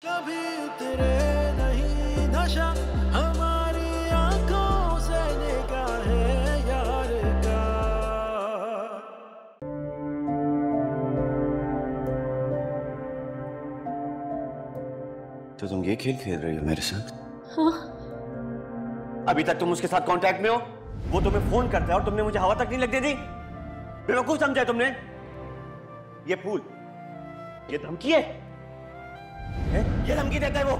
कभी उतरे नहीं नशा हमारी आंखों से निगाहें यार का। तो तुम ये खेल खेल रही हो मेरे साथ? हाँ। अभी तक तुम उसके साथ कांटेक्ट में हो? वो तुम्हें फोन करता है और तुमने मुझे हवा तक नहीं लगने दी। बेवकूफ समझा तुमने? ये फूल, ये धमकी है? ये धमकी देता है वो?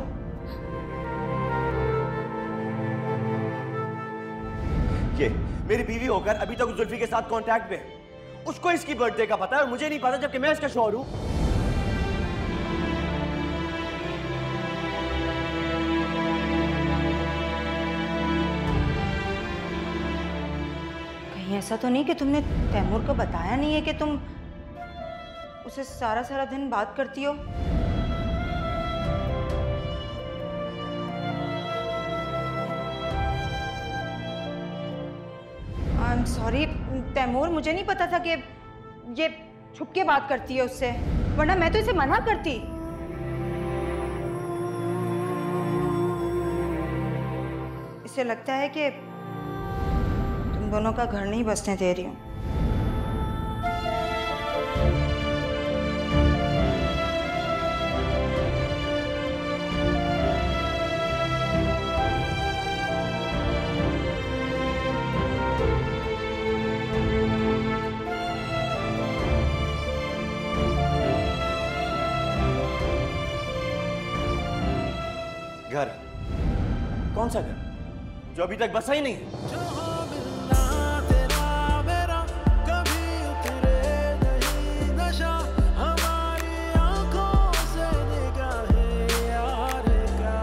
ये मेरी बीवी होकर अभी तक जुल्फी के साथ कांटेक्ट में है। उसको इसकी बर्थडे का पता है और मुझे नहीं पता, जबकि मैं इसका शौहर हूं। कहीं ऐसा तो नहीं कि तुमने तैमूर को बताया नहीं है कि तुम उसे सारा सारा दिन बात करती हो? आई एम सॉरी तैमूर, मुझे नहीं पता था कि ये छुप के बात करती है उससे, वरना मैं तो इसे मना करती। इसे लगता है कि तुम दोनों का घर नहीं बसने दे रही हूँ। घर? कौन सा घर जो अभी तक बसा ही नहीं है? जहाँ मिलना तेरा मेरा कभी उतरे नहीं नशा हमारी आंखों से निगाहें यार का।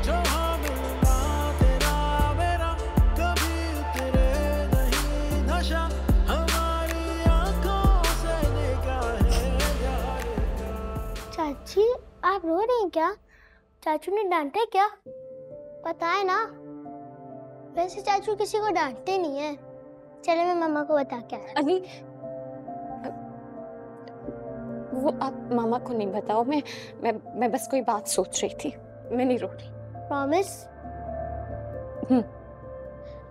जहाँ मिलना तेरा मेरा कभी उतरे नहीं नशा हमारी आंखों से निगाहें यार का। चाची आप रो रही हैं क्या? चाचू ने डांटा क्या? पता है ना, वैसे चाचू किसी को डांटते नहीं है। चले मैं मम्मा को बता के आया। अभी वो आप मामा को नहीं बताओ। मैं बस कोई बात सोच रही थी, मैं नहीं रो रही। प्रॉमिस?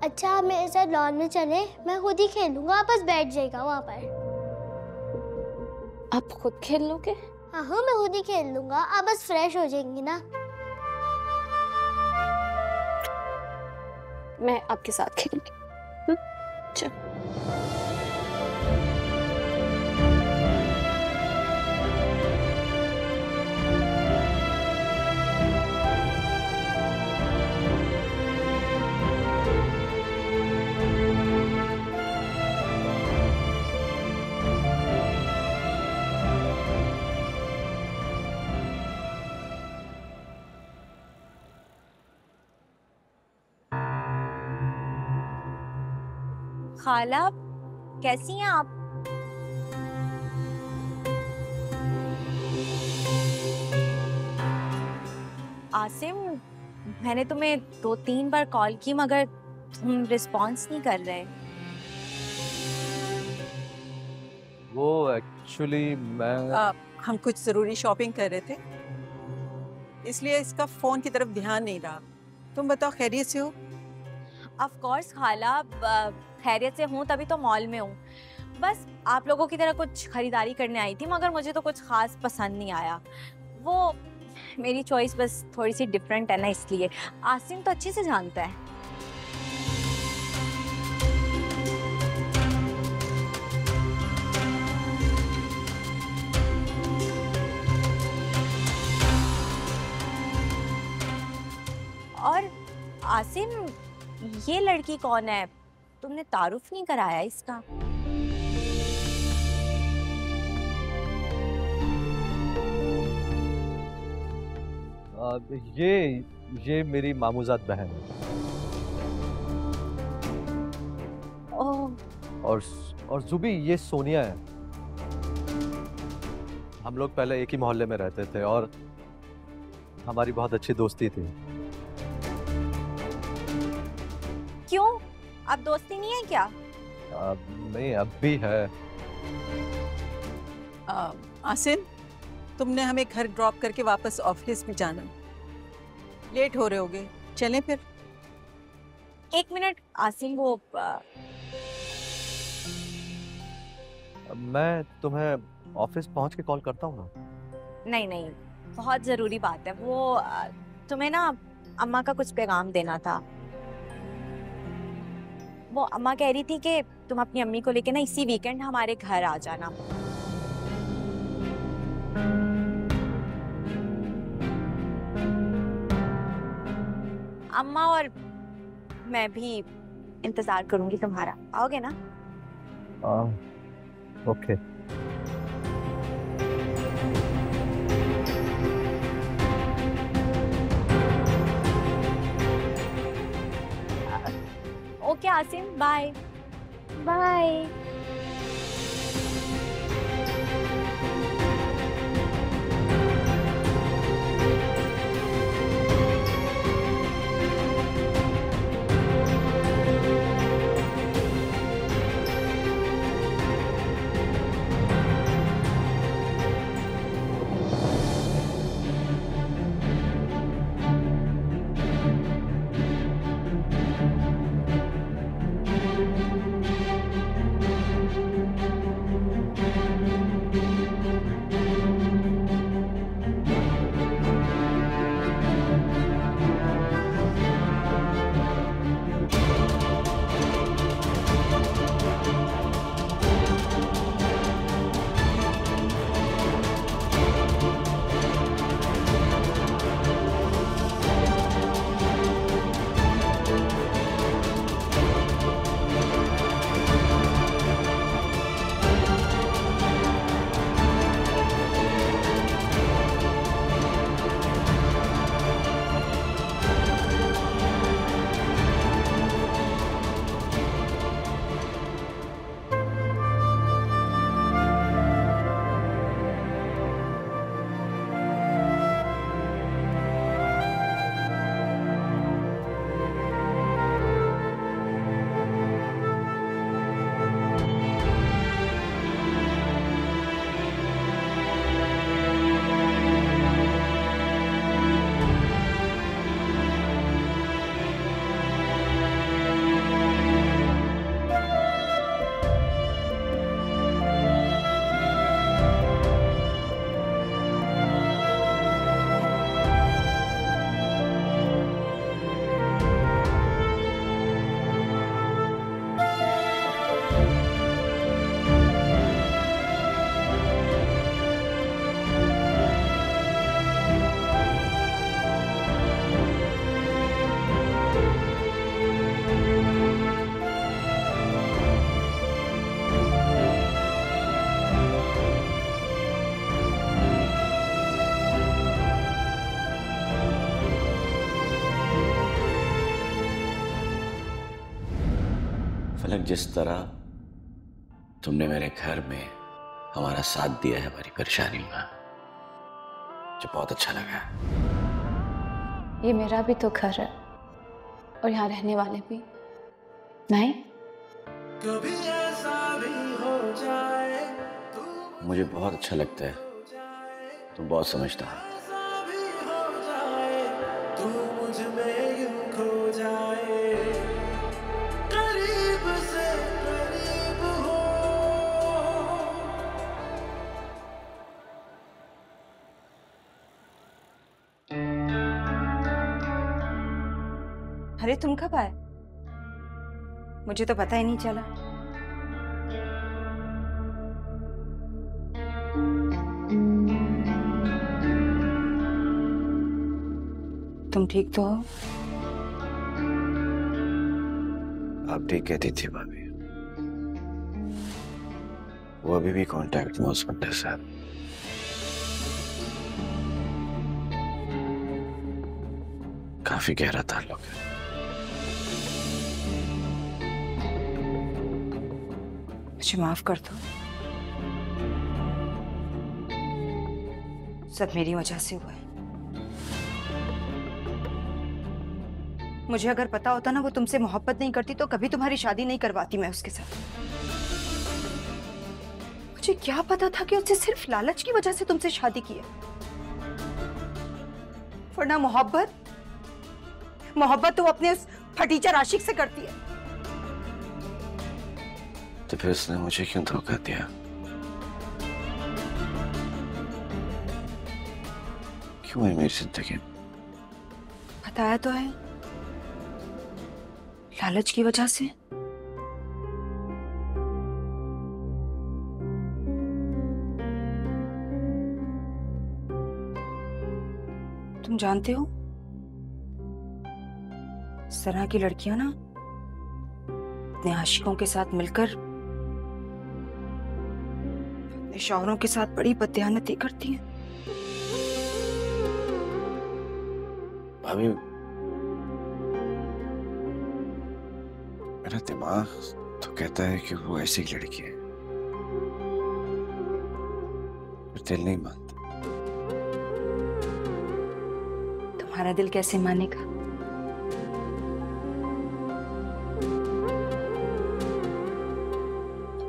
अच्छा आप मेरे साथ लॉन में चले, मैं खुद ही खेलूंगा, आप बस बैठ जाइएगा वहाँ पर। आप खुद खेल लोगे? हाँ मैं खुद ही खेल लूंगा, आप बस फ्रेश हो जाएंगी ना। मैं आपके साथ खेलूंगी। चलो। खाला कैसी हैं आप? आसिम, मैंने तुम्हें 2-3 बार कॉल की मगर तुम रिस्पॉन्स नहीं कर रहे। वो एक्चुअली हम कुछ जरूरी शॉपिंग कर रहे थे, इसलिए इसका फोन की तरफ ध्यान नहीं रहा। तुम बताओ खैरियत से हो? ऑफ कोर्स खाला, खैरियत से हूँ तभी तो मॉल में हूँ। बस आप लोगों की तरह कुछ खरीदारी करने आई थी, मगर मुझे तो कुछ खास पसंद नहीं आया। वो मेरी चॉइस बस थोड़ी सी डिफरेंट है ना, इसलिए। आसिम तो अच्छे से जानता है। और आसिम, ये लड़की कौन है? तुमने तारुफ नहीं कराया इसका। ये मेरी मामूजात बहन है। ओह। और जुबी, ये सोनिया है। हम लोग पहले एक ही मोहल्ले में रहते थे और हमारी बहुत अच्छी दोस्ती थी। क्यों, अब दोस्ती नहीं है क्या? नहीं, अब भी है। आसिम, तुमने हमें घर ड्रॉप करके वापस ऑफिस भी जाना, लेट हो रहे होगे, चलें फिर? 1 मिनट आसिम, वो मैं तुम्हें ऑफिस पहुंच के कॉल करता हूँ ना। नहीं नहीं, बहुत ज़रूरी बात है। वो तुम्हें ना अम्मा का कुछ पैगाम देना था। वो अम्मा कह रही थी कि तुम अपनी अम्मी को लेके ना इसी वीकेंड हमारे घर आ जाना। अम्मा और मैं भी इंतजार करूंगी तुम्हारा, आओगे ना? Okay. Okay Asim, bye bye. Falak, जिस तरह तुमने मेरे घर में हमारा साथ दिया है हमारी परेशानी में, मुझे बहुत अच्छा लगा। ये मेरा भी तो घर है और यहाँ रहने वाले भी। नहीं, कभी ऐसा भी हो जाए, मुझे बहुत अच्छा लगता है, तुम बहुत समझदार हो। ऐसा भी हो जाए, तू मुझ में यूं खो जाए, करीब से करीब हो। अरे तुम कब आए? मुझे तो पता ही नहीं चला। तुम ठीक तो हो? आप ठीक कहती थी भाभी, वो अभी भी कांटेक्ट में उस बंदे से। काफी गहरा ताल्लुक है। मुझे माफ कर दो, सब मेरी वजह से हुआ है। मुझे अगर पता होता ना वो तुमसे मोहब्बत नहीं करती तो कभी तुम्हारी शादी नहीं करवाती मैं उसके साथ। मुझे क्या पता था कि उससे सिर्फ लालच की वजह से तुमसे शादी की है, वरना मोहब्बत तो अपने उस फटीचर आशिक से करती है। तो फिर उसने मुझे क्यों धोखा दिया? क्यों है मेरी जिंदगी? बताया तो है, लालच की वजह से। तुम जानते हो, इस तरह की लड़कियां ना अपने आशिकों के साथ मिलकर अपने शौहरों के साथ बड़ी बददियानती करती हैं। भाभी, मेरा दिमाग तो कहता है कि वो ऐसी लड़की है, पर दिल नहीं मानता। तुम्हारा दिल कैसे मानेगा?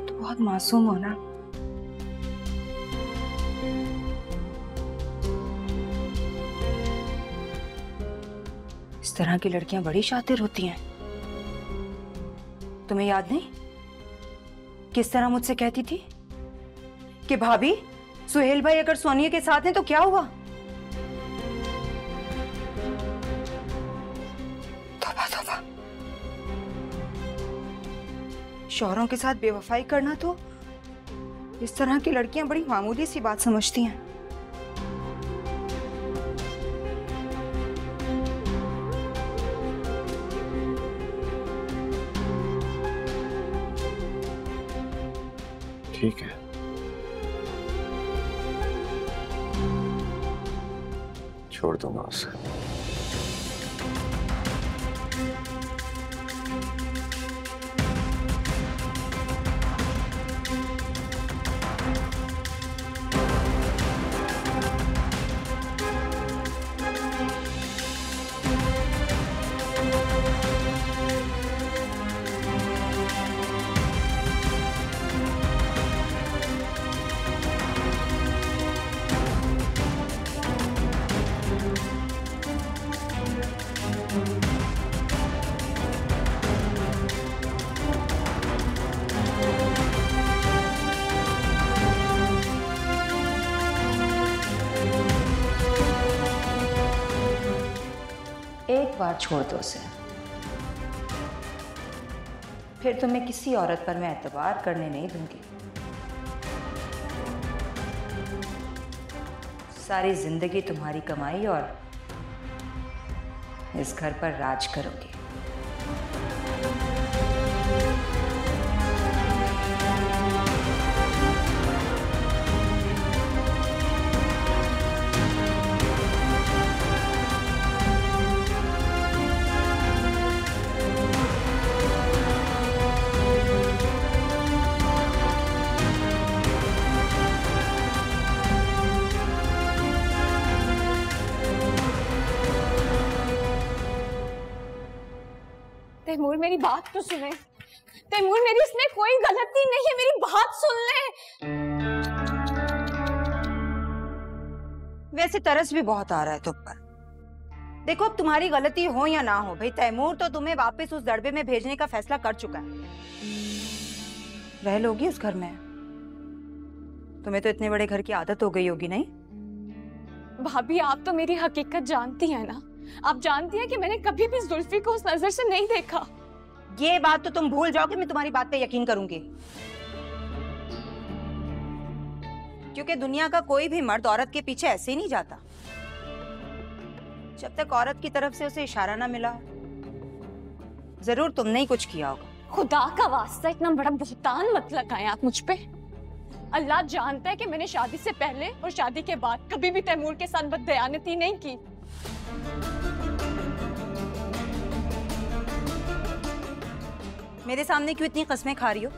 तो बहुत मासूम हो ना। इस तरह की लड़कियां बड़ी शातिर होती हैं। तुम्हें याद नहीं किस तरह मुझसे कहती थी कि भाभी, सुहेल भाई अगर सोनिया के साथ हैं तो क्या हुआ? तौबा तौबा, शौहरों के साथ बेवफाई करना तो इस तरह की लड़कियां बड़ी मामूली सी बात समझती हैं। ठीक है, छोड़ दूंगा उसे। एक बार छोड़ दो उसे, फिर तुम्हें किसी औरत पर मैं एतबार करने नहीं दूंगी। सारी जिंदगी तुम्हारी कमाई और इस घर पर राज करोगी। तैमूर, मेरी बात तो सुने। तैमूर, मेरी इसमें कोई गलती नहीं है, मेरी बात सुन ले। वैसे तरस भी बहुत आ रहा है तुम पर। देखो, अब तुम्हारी गलती हो या ना हो, भाई तैमूर तो तुम्हें वापस उस दड़बे में भेजने का फैसला कर चुका है। रह लोगी उस घर में? तुम्हें तो इतने बड़े घर की आदत हो गई होगी, नहीं? भाभी, आप तो मेरी हकीकत जानती हैं ना। आप जानती हैं कि मैंने कभी भी जुल्फी को उस नजर से नहीं देखा। ये बात तो तुम भूल जाओ कि मैं तुम्हारी बात पे यकीन करूंगी, क्योंकि दुनिया का कोई भी मर्द औरत के पीछे ऐसे ही नहीं जाता जब तक औरत की तरफ से उसे इशारा ना मिला। जरूर तुमने ही कुछ किया होगा। खुदा का वास्ता, इतना बड़ा बुहतान मत लगाएं आप मुझ पे। अल्लाह जानता है कि मैंने शादी से पहले और शादी के बाद कभी भी तैमूर के साथ बददयानती नहीं की। मेरे सामने क्यों इतनी कस्में खा रही हो?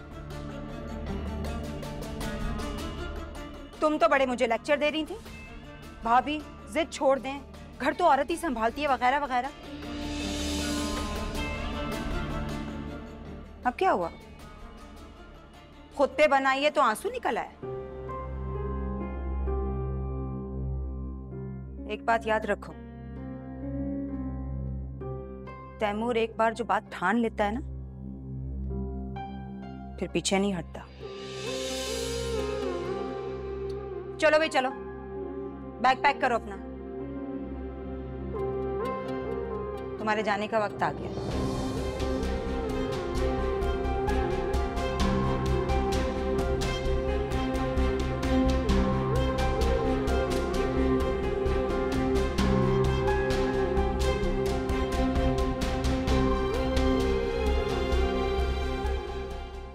तुम तो बड़े मुझे लेक्चर दे रही थी, भाभी जिद छोड़ दें, घर तो औरत ही संभालती है, वगैरह वगैरह। अब क्या हुआ? खुद पे बनाई है तो आंसू निकल आए। एक बात याद रखो, तैमूर एक बार जो बात ठान लेता है ना, फिर पीछे नहीं हटता। चलो भाई चलो, बैग पैक करो अपना, तुम्हारे जाने का वक्त आ गया।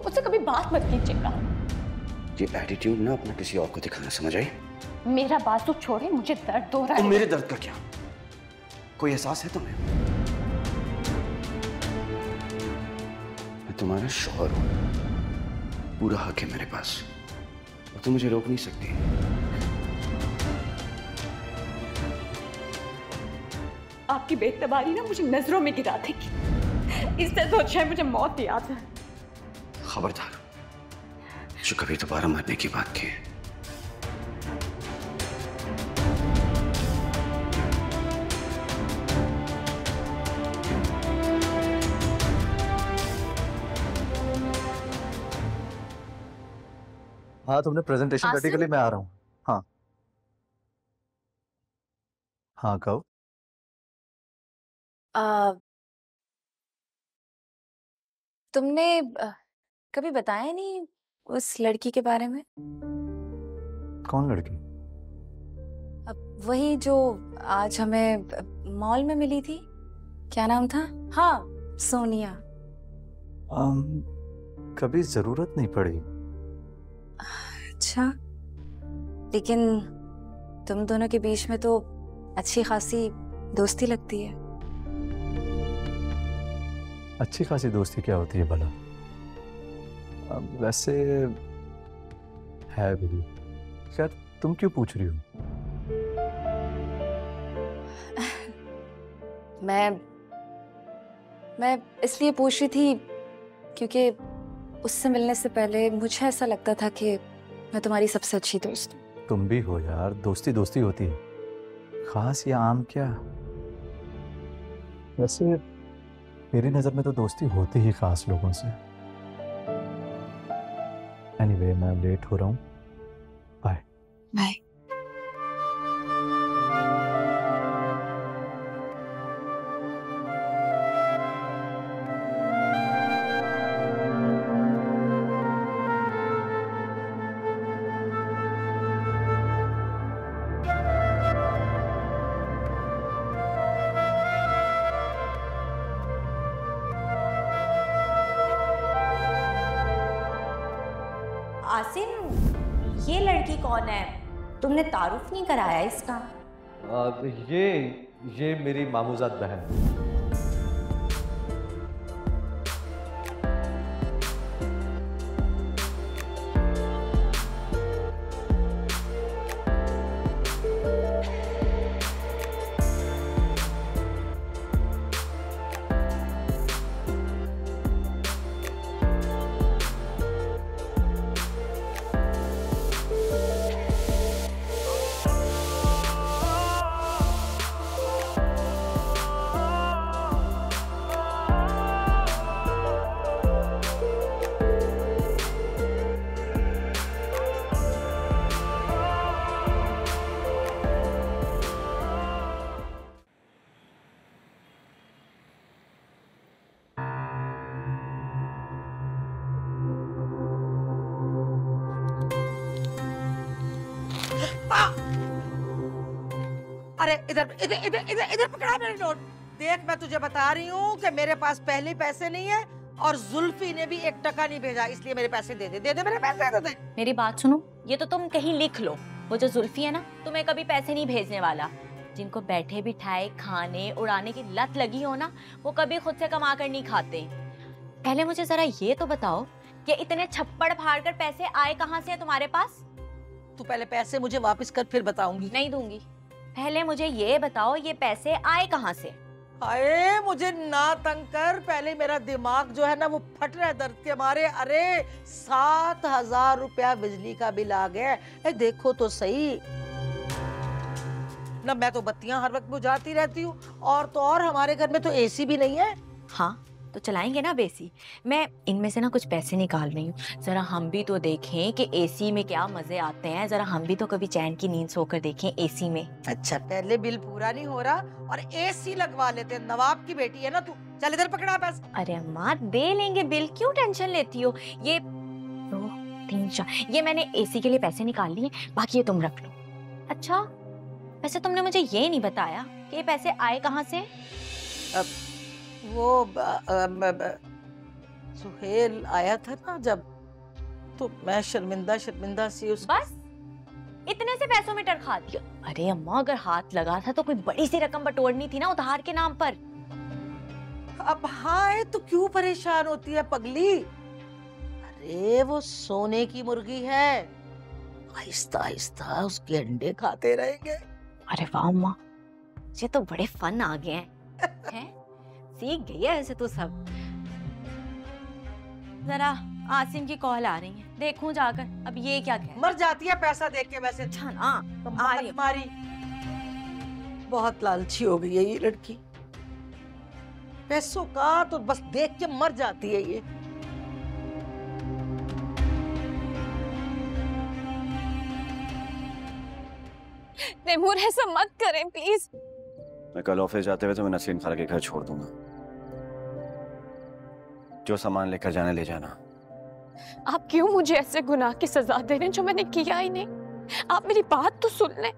उससे कभी बात मत कीजिएगा। ये एटीट्यूड ना अपना किसी और को दिखाना, समझ आई? मेरा बाजू छोड़े, मुझे दर्द हो रहा है। मेरे दर्द का क्या? कोई एहसास है तुम्हें? मैं तुम्हारा शौहर हूं, पूरा हक है मेरे पास और तुम मुझे रोक नहीं सकती। आपकी बेतबारी ना मुझे नजरों में गिरा देगी। इससे तो अच्छा है मुझे मौत याद है। खबरदार, जो कभी दोबारा मरने की बात की। हाँ तुमने प्रेजेंटेशन रेडी कर ली, मैं आ रहा हूँ। हाँ हाँ कहो। तुमने कभी बताया नहीं उस लड़की के बारे में? कौन लड़की? वही जो आज हमें मॉल में मिली थी, क्या नाम था? हाँ, सोनिया। कभी जरूरत नहीं पड़ी। अच्छा, लेकिन तुम दोनों के बीच में तो अच्छी खासी दोस्ती लगती है। अच्छी खासी दोस्ती क्या होती है भला? वैसे है भी। खैर तुम क्यों पूछ रही हो? मैं इसलिए पूछ रही थी क्योंकि उससे मिलने से पहले मुझे ऐसा लगता था कि मैं तुम्हारी सबसे अच्छी दोस्त हूँ। तुम भी हो यार, दोस्ती दोस्ती होती है, खास या आम क्या। वैसे मेरी नजर में तो दोस्ती होती ही खास लोगों से। एनीवे, मैं लेट हो रहा हूँ, बाय बाय। आसिम, ये लड़की कौन है? तुमने तारुफ नहीं कराया इसका? ये मेरी मामूजात बहन। अरे इधर इधर इधर इधर इधर पकड़ा मेरे नोट। देख, मैं तुझे बता रही हूँ कि मेरे पास पहले पैसे नहीं है और जुल्फी ने भी 1 टका नहीं भेजा, इसलिए मेरे पैसे दे दे मेरे पैसे दे दे। मेरी बात सुनो, ये तो तुम कहीं लिख लो। वो जो जुल्फी है ना, तुम्हें कभी पैसे नहीं भेजने वाला। जिनको बैठे बिठाए खाने उड़ाने की लत लगी हो ना, वो कभी खुद से कमा कर नहीं खाते। पहले मुझे जरा ये तो बताओ कि इतने छप्पड़ फाड़ कर पैसे आए कहाँ से है तुम्हारे पास? तू पहले पैसे मुझे वापस कर, फिर बताऊंगी। नहीं दूंगी। पहले मुझे ये बताओ, ये पैसे आए कहाँ से? हाय मुझे ना तंग कर, पहले मेरा दिमाग जो है ना वो फट रहा है दर्द के मारे। अरे 7,000 रुपया बिजली का बिल आ गया है, देखो तो सही। ना मैं तो बत्तियां हर वक्त बुझाती रहती हूँ, और तो और हमारे घर में तो एसी भी नहीं है। हाँ तो चलाएंगे ना बेसी। मैं इनमें से ना कुछ पैसे निकाल रही हूँ, जरा हम भी तो देखें कि एसी में क्या मजे आते हैं। जरा हम भी तो कभी चैन की नींद सोकर देखें एसी में। अच्छा पहले बिल पूरा नहीं हो रहा और एसी लगवा लेते हैं। नवाब की बेटी है ना तू, चल इधर पकड़ा पैसे। अरे अम्मा दे लेंगे बिल, क्यों टेंशन लेती हो। ये 2, 3, 4 ये मैंने एसी के लिए पैसे निकाल लिए, बाकी ये तुम रख लो। अच्छा वैसे तुमने मुझे ये नहीं बताया कि ये पैसे आए कहाँ से। वो सुहेल आया था ना जब, तो मैं शर्मिंदा सी उस बस इतने से पैसों में टरखा दिया। अरे अम्मा अगर हाथ लगा था तो कोई बड़ी सी रकम बटोरनी थी ना उधार के नाम पर। अब हाँ तो क्यों परेशान होती है पगली। अरे वो सोने की मुर्गी है, आहिस्ता आहिस्ता उसके अंडे खाते रहेंगे। अरे वाह अम्मा, ये तो बड़े फन आ गए हैं। सीख गई है ऐसे तो सब। जरा आसिम की कॉल आ रही है, देखूं जाकर अब ये क्या कह। मर जाती है पैसा देख के वैसे। अच्छा ना तो आ रही मारी बहुत लालची हो गई है ये लड़की, पैसों का तो बस देख के मर जाती है ये। तैमूर ऐसा मत करें प्लीज। मैं कल ऑफिस जाते हुए तुम्हें नसरीन खाला के घर छोड़ दूंगा। जो सामान लेकर जाने ले जाना। आप क्यों मुझे ऐसे गुनाह की सजा दे रहे हैं जो मैंने किया ही नहीं। आप मेरी बात तो सुन लें।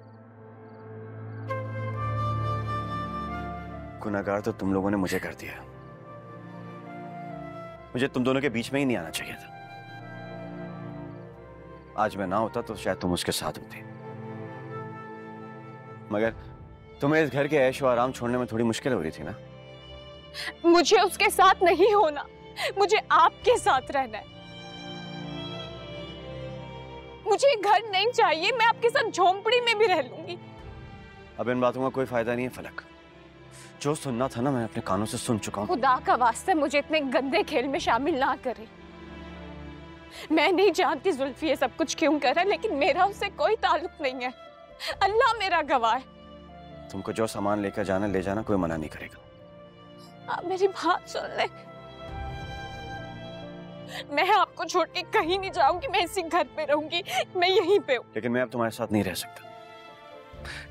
गुनाहगार तो तुम लोगों ने मुझे कर दिया। मुझे तुम दोनों के बीच में ही नहीं आना चाहिए था। आज मैं ना होता तो शायद तुम उसके साथ होती, मगर तुम्हें इस घर के ऐश और आराम छोड़ने में थोड़ी मुश्किल हो रही थी ना। मुझे उसके साथ नहीं होना, मुझे आपके साथ रहना है। मुझे घर नहीं चाहिए, मैं आपके साथ झोंपड़ी में भी रह लूंगी। अब इन बातों का कोई फायदा नहीं है फलक। जो सुनना था ना मैं अपने कानों से सुन चुका हूँ। खुदा का वास्ते मुझे इतने गंदे खेल में शामिल ना करें। मैं नहीं जानती जुल्फी ये सब कुछ क्यों कर रहा है, लेकिन मेरा उससे कोई ताल्लुक नहीं है। अल्लाह मेरा गवाह है। तुमको जो सामान लेकर जाना ले जाना, कोई मना नहीं करेगा। आप मेरी बात सुन ले। मैं आपको छोड़ के कहीं नहीं जाऊंगी, मैं इसी घर पे रहूंगी, मैं यहीं पे हूँ। लेकिन मैं अब तुम्हारे साथ नहीं रह सकता।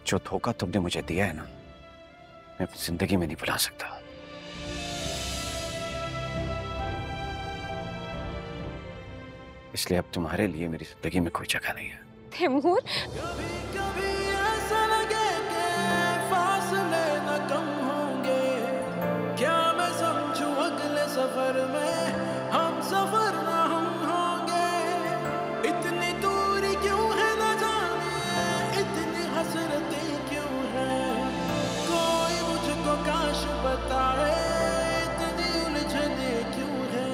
जो धोखा तुमने मुझे दिया है ना, मैं अपनी जिंदगी में नहीं भुला सकता। इसलिए अब तुम्हारे लिए मेरी जिंदगी में कोई जगह नहीं है। तैमूर कभी ऐसा लगे कि फासले न कम होंगे, क्या मैं समझूं अगले सफर में हम सफर ना हम होंगे। इतनी दूरी क्यों है न जाने, इतनी हसरतें क्यों है, कोई मुझको काश बताए इतनी उलझने क्यों है।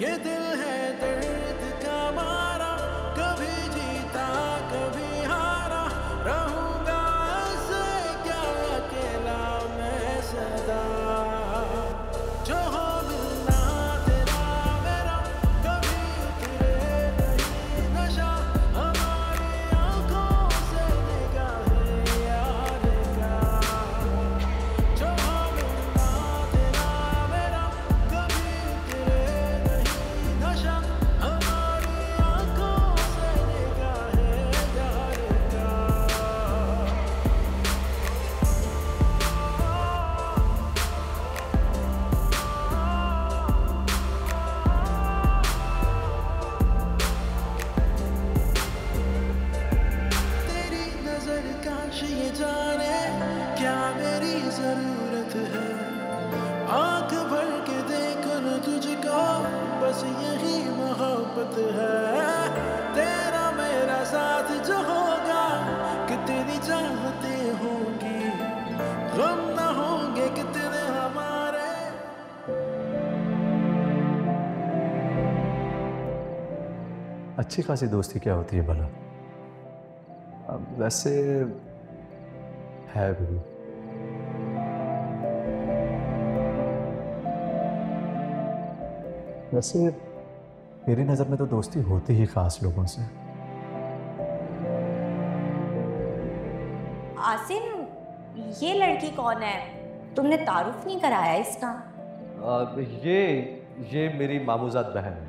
ये दिल है दर्द का मारा, कभी जीता कभी हारा, रहूंगा ऐसे क्या अकेला मैं सदा। जो हो मिलना तेरा मेरा, कभी उतरे नहीं नशा, हमारी आंखों से निगाहें यार का। जो हो मिलना तेरा मेरा, कभी उतरे नहीं नशा, हमारी आंखों से निगाहें यार का। तेरी नजर काश ये जाने क्या मेरी जरूरत है। आंख भर के देख लूं तुझको, बस यही मोहब्बत है। तेरा मेरा साथ जो होगा, कितनी चाहते होंगी, गम न होंगे कितने हमारे। अच्छी खासी दोस्ती क्या होती है भला? वैसे है भी। वैसे मेरी नज़र में तो दोस्ती होती ही खास लोगों से। आसिम, ये लड़की कौन है? तुमने तारुफ नहीं कराया इसका? ये मेरी मामूजात बहन है।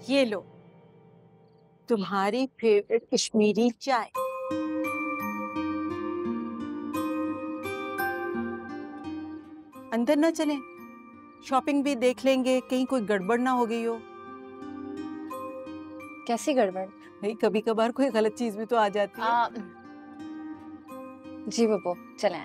ये लो तुम्हारी फेवरेट कश्मीरी चाय। अंदर ना चलें, शॉपिंग भी देख लेंगे, कहीं कोई गड़बड़ ना हो गई हो। कैसी गड़बड़? भाई कभी कभार कोई गलत चीज भी तो आ जाती है। जी बब्बू, चलें।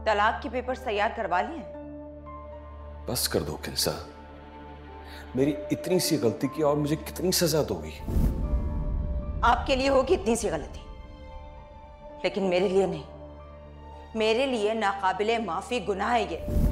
तलाक के पेपर्स तैयार करवा लिए? बस कर दो किंसा, मेरी इतनी सी गलती की और मुझे कितनी सजा दोगी? आपके लिए होगी इतनी सी गलती, लेकिन मेरे लिए नहीं। मेरे लिए नाकाबिले माफी गुनाह है ये।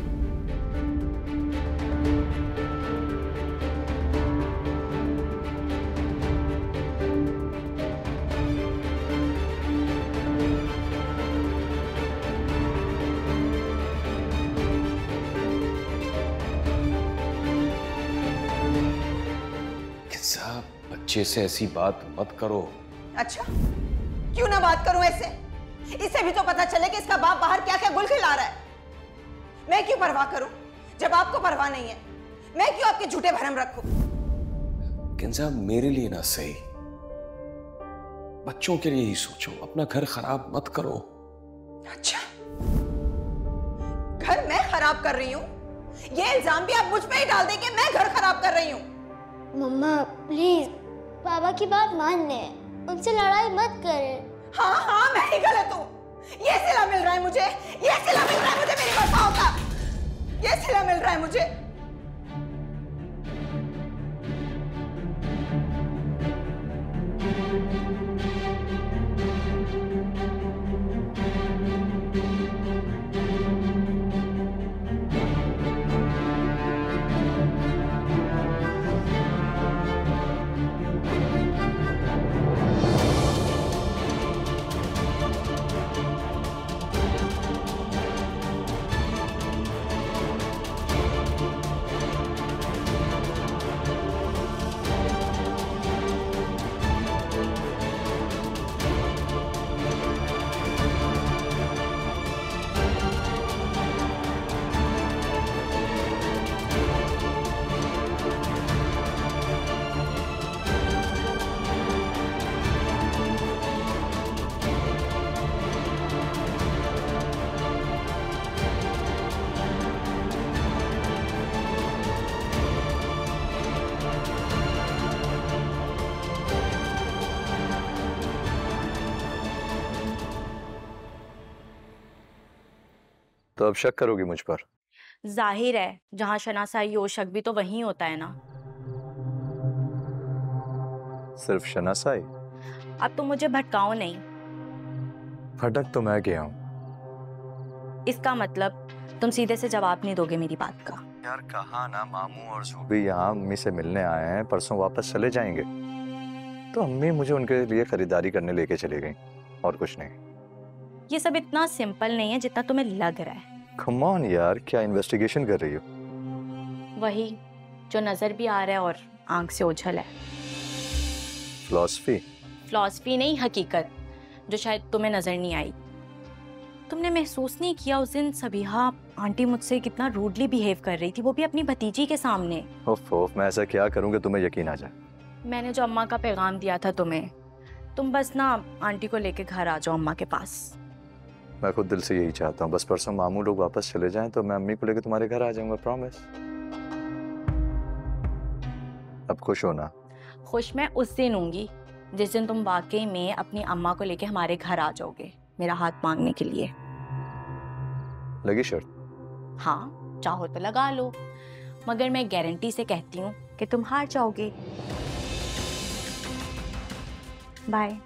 बच्चे से ऐसी बात मत करो। अच्छा, क्यों ना बात करूं ऐसे? इसे भी तो पता चले कि इसका बाप बाहर क्या क्या गुल खिला रहा है। मैं क्यों परवाह करूं जब आपको परवाह नहीं है? मैं क्यों आपके झूठे भरम रखूं? किंजा, मेरे लिए ना सही, बच्चों के लिए ही सोचो, अपना घर खराब मत करो। अच्छा, घर मैं खराब कर रही हूं? ये इल्जाम भी आप मुझ पे ही डाल दें कि मैं घर खराब कर रही हूं? मम्मा प्लीज पापा की बात मान ले, उनसे लड़ाई मत करें। हाँ हाँ, मैं ही गलत हूँ। ये सिला मिल रहा है मुझे, ये सिला मिल रहा है मुझे मेरी बरसाओं का, ये सिला मिल रहा है मुझे। तो अब शक करोगी मुझ पर? जाहिर है, जहाँ शनासाई हो शक भी तो वहीं होता है ना। सिर्फ शनासाई? अब तो मुझे भटकाओ नहीं। भटक तो मैं गया हूँ। इसका मतलब तुम सीधे से जवाब नहीं दोगे मेरी बात का? यार कहा ना, मामू और जूबी यहाँ अम्मी से मिलने आए हैं, परसों वापस चले जाएंगे। तो अम्मी मुझे उनके लिए खरीदारी करने लेके चली गई, और कुछ नहीं। ये सब इतना सिंपल नहीं है जितना तुम्हें लग रहा है। कम ऑन यार, क्या इन्वेस्टिगेशन कर रही हो? वही जो नजर भी आ रहा है और आंख से ओझल है। फिलॉसफी? फिलॉसफी नहीं, हकीकत, जो शायद तुम्हें नजर नहीं आई। तुमने महसूस नहीं किया उस दिन सबीहा आंटी मुझसे कितना रूडली बिहेव कर रही थी, वो भी अपनी भतीजी के सामने। ओफ ओफ, मैं ऐसा क्या करूं कि तुम्हें यकीन आ जाए? मैंने जो अम्मा का पैगाम दिया था तुम्हें, तुम बस ना आंटी को लेके घर आ जाओ अम्मा के पास। मैं खुद दिल से यही चाहता हूँ, बस परसों मामू लोग वापस चले जाएं तो मैं अम्मी को लेकर तुम्हारे घर आ जाऊंगा, प्रॉमिस। अब खुश हो ना? खुश मैं उस दिन होंगी जिस दिन तुम वाकई में अपनी अम्मा को लेके हमारे घर आ जाओगे मेरा हाथ मांगने के लिए। लगी शर्त? हाँ, चाहो तो लगा लो, मगर मैं गारंटी से कहती हूँ कि तुम हार जाओगे। बाय।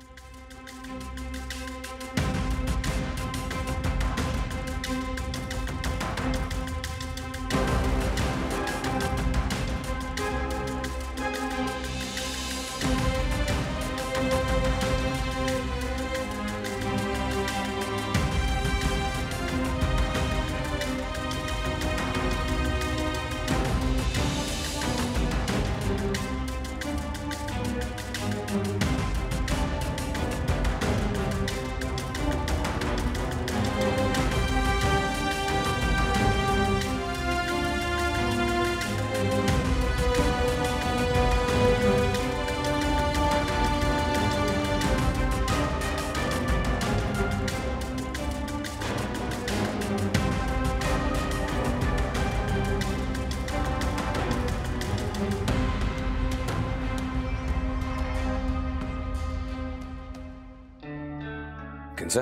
किंसा,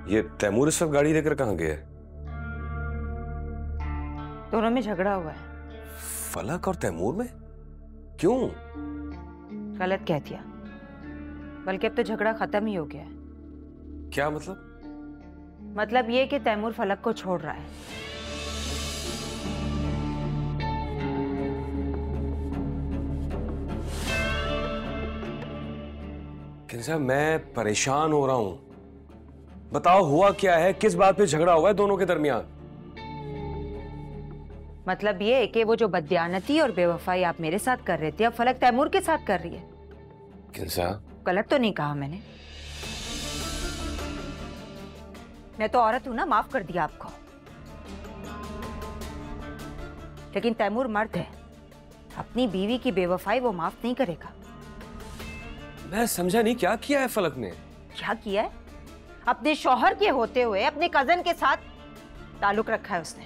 ये तैमूर इस वक्त गाड़ी लेकर कहाँ गया है? दोनों में झगड़ा हुआ है। फलक और तैमूर में? क्यों? गलत कह दिया, बल्कि अब तो झगड़ा खत्म ही हो गया है। क्या मतलब? मतलब ये कि तैमूर फलक को छोड़ रहा है। किंसा, मैं परेशान हो रहा हूं। बताओ हुआ क्या है, किस बात पे झगड़ा हुआ है दोनों के दरमियान? मतलब ये है कि वो जो बददियानती और बेवफाई आप मेरे साथ कर रहे थे, अब फलक तैमूर के साथ कर रही है। किंसा, गलत तो नहीं कहा मैंने? मैं तो औरत हूं ना, माफ कर दिया आपको। लेकिन तैमूर मर्द है, अपनी बीवी की बेवफाई वो माफ नहीं करेगा। मैं समझा नहीं, क्या किया है फलक ने? क्या किया है? अपने शौहर के होते हुए अपने कजन के साथ ताल्लुक रखा है उसने।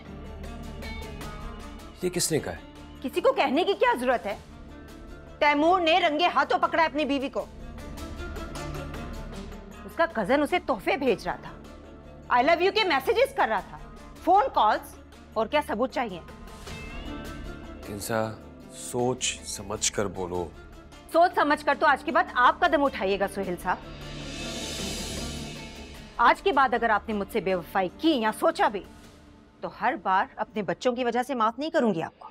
ये किसने कहा है? किसी को कहने की क्या जरूरत है? तैमूर ने रंगे हाथों पकड़ा है अपनी बीवी को। उसका कजन उसे तोहफे भेज रहा था, आई लव यू के मैसेजेस कर रहा था, फोन कॉल्स, और क्या सबूत चाहिए? किंसा, सोच समझ कर बोलो। सोच समझ कर तो आज के बाद आप कदम उठाइएगा सोहेल साहब। आज के बाद अगर आपने मुझसे बेवफाई की या सोचा भी, तो हर बार अपने बच्चों की वजह से माफ नहीं करूंगी आपको।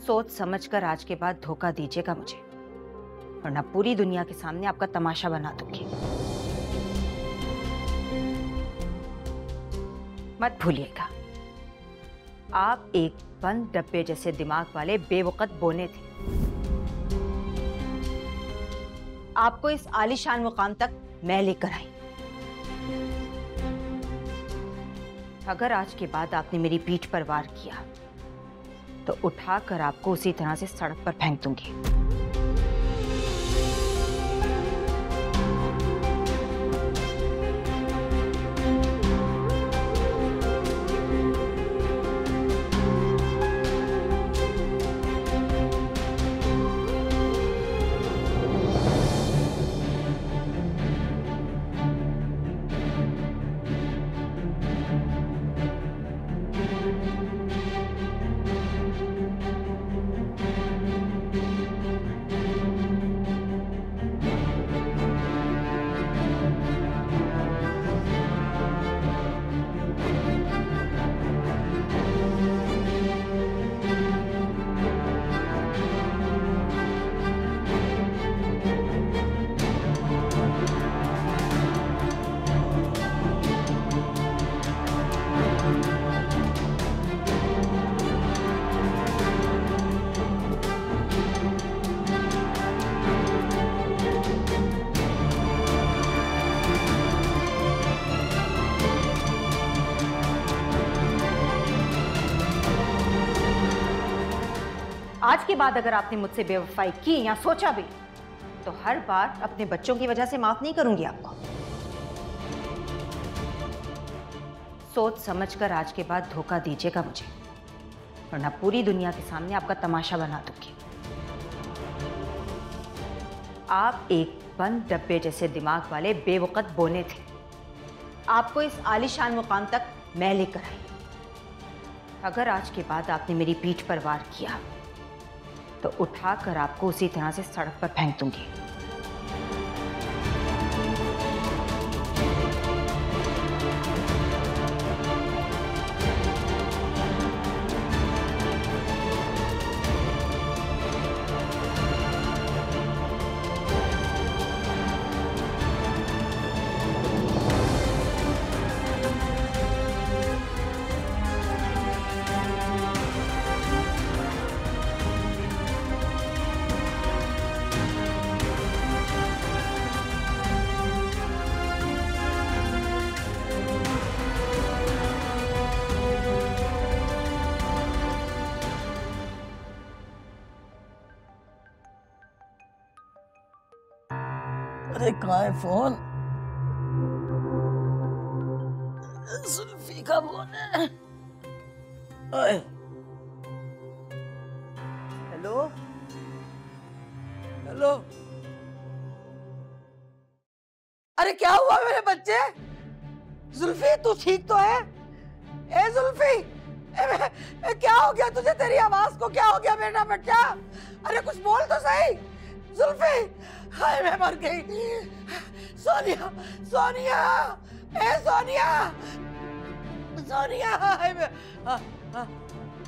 सोच समझकर आज के बाद धोखा दीजिएगा मुझे, वरना पूरी दुनिया के सामने आपका तमाशा बना दूंगी। मत भूलिएगा, आप एक बंद डब्बे जैसे दिमाग वाले बेवकूफ बोने थे। आपको इस आलीशान मुकाम तक मैं लेकर आई। अगर आज के बाद आपने मेरी पीठ पर वार किया, तो उठाकर आपको उसी तरह से सड़क पर फेंक दूंगी। आज के बाद अगर आपने मुझसे बेवफाई की या सोचा भी, तो हर बार अपने बच्चों की वजह से माफ नहीं करूंगी आपको। सोच समझकर आज के बाद धोखा दीजिएगा मुझे, वरना पूरी दुनिया के सामने आपका तमाशा बना दूंगी। आप एक बंद डब्बे जैसे दिमाग वाले बेवकूफ बोने थे। आपको इस आलीशान मुकाम तक मैं लेकर आई। अगर आज के बाद आपने मेरी पीठ पर वार किया तो उठाकर आपको उसी तरह से सड़क पर फेंक दूंगी। अरे कहाँ है फोन? जुल्फी का फोन है। हेलो हेलो, अरे क्या हुआ मेरे बच्चे? जुल्फी तू ठीक तो है? ए जुल्फी, क्या हो गया तुझे? तेरी आवाज को क्या हो गया बेटा? बच्चा अरे कुछ बोल तो सही। जुल्फी, हाय मैं मर गई। सोनिया, सोनिया, ए सोनिया, सोनिया, हाय मैं,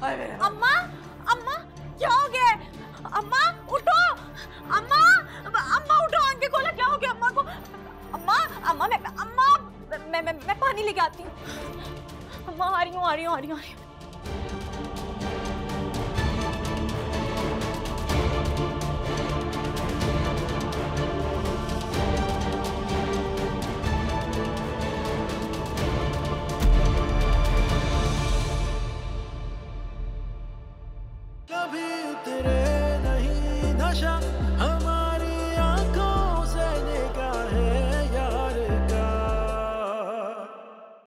हाय मेरा। अम्मा, अम्मा क्या हो गया? अम्मा उठो, अम्मा, अम्मा उठो, आंखें खोलो, क्या हो गया अम्मा को? अम्मा, अम्मा मैं पानी लेके आती हूँ। अम्मा आ रही हूँ।